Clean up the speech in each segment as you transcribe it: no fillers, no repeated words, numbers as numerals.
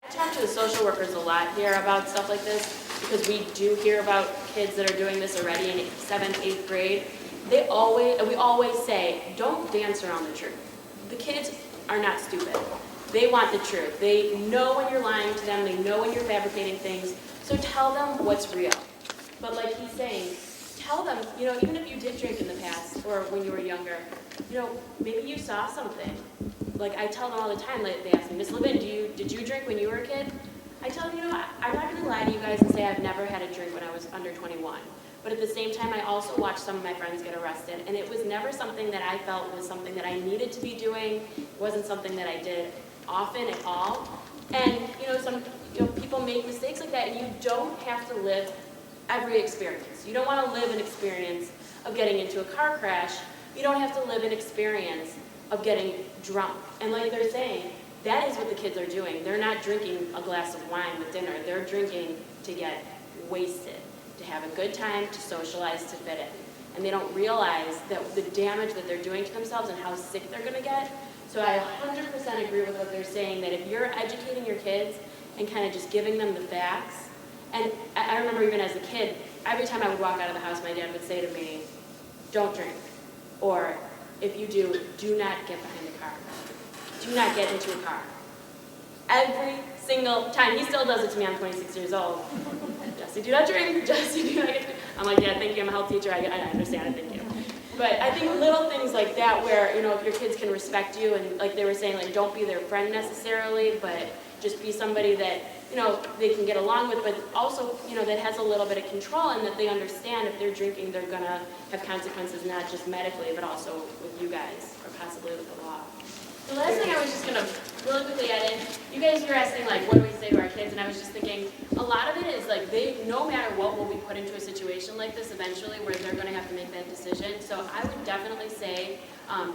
I talk to the social workers a lot here about stuff like this because we do hear about kids that are doing this already in 7th, 8th grade. We always say, don't dance around the truth. The kids are not stupid. They want the truth. They know when you're lying to them. They know when you're fabricating things. So tell them what's real. But like he's saying, tell them, even if you did drink in the past or when you were younger, maybe you saw something. Like I tell them all the time, like they ask me, Miss Levin, did you drink when you were a kid? I tell them, I'm not going to lie to you guys and say I've never had a drink when I was under 21. But at the same time, I also watched some of my friends get arrested, and it was never something that I felt was something that I needed to be doing. It wasn't something that I did often at all. And some people make mistakes like that, and you don't have to live every experience. You don't want to live an experience of getting into a car crash. You don't have to live an experience of getting drunk. And like they're saying, that is what the kids are doing. They're not drinking a glass of wine with dinner. They're drinking to get wasted, to have a good time, to socialize, to fit in. And they don't realize that the damage that they're doing to themselves and how sick they're going to get. So I 100% agree with what they're saying, that if you're educating your kids and kind of just giving them the facts, and I remember even as a kid, every time I would walk out of the house, my dad would say to me, don't drink. Or if you do not get behind the car. Do not get into a car. Every single time. He still does it to me. I'm 26 years old. Jesse, do not drink. Jesse, do not get drink. I'm like, Dad, thank you. I'm a health teacher. I understand it. Thank you. But I think little things like that where, if your kids can respect you and like they were saying, like don't be their friend necessarily, but just be somebody that, they can get along with, but also, that has a little bit of control and that they understand if they're drinking, they're going to have consequences, not just medically, but also with you guys or possibly with the law. The last thing I was just going to really quickly add in, you guys were asking, like, what do we say to our kids? And I was just thinking, a lot of it is, like, no matter what, will be put into a situation like this eventually where they're going to have to make that decision. So I would definitely say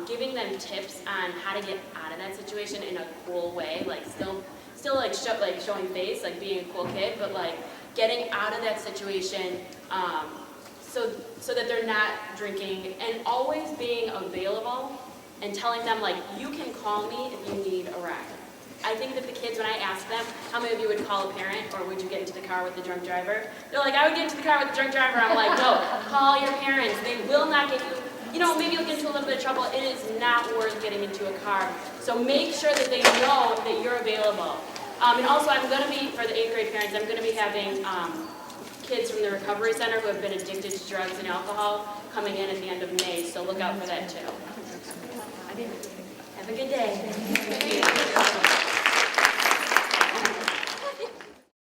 giving them tips on how to get out of that situation in a cool way, like, still like, showing face, like, being a cool kid, but, like, getting out of that situation so that they're not drinking, and always being available and telling them, like, you can call me if you need a ride. I think that the kids, when I ask them, how many of you would call a parent, or would you get into the car with the drunk driver? They're like, I would get into the car with the drunk driver. I'm like, no, call your parents. They will not get you, maybe you'll get into a little bit of trouble. It is not worth getting into a car. So make sure that they know that you're available. And also, I'm going to be, for the 8th grade parents, I'm going to be having kids from the recovery center who have been addicted to drugs and alcohol coming in at the end of May, so look out for that too. Have a good day.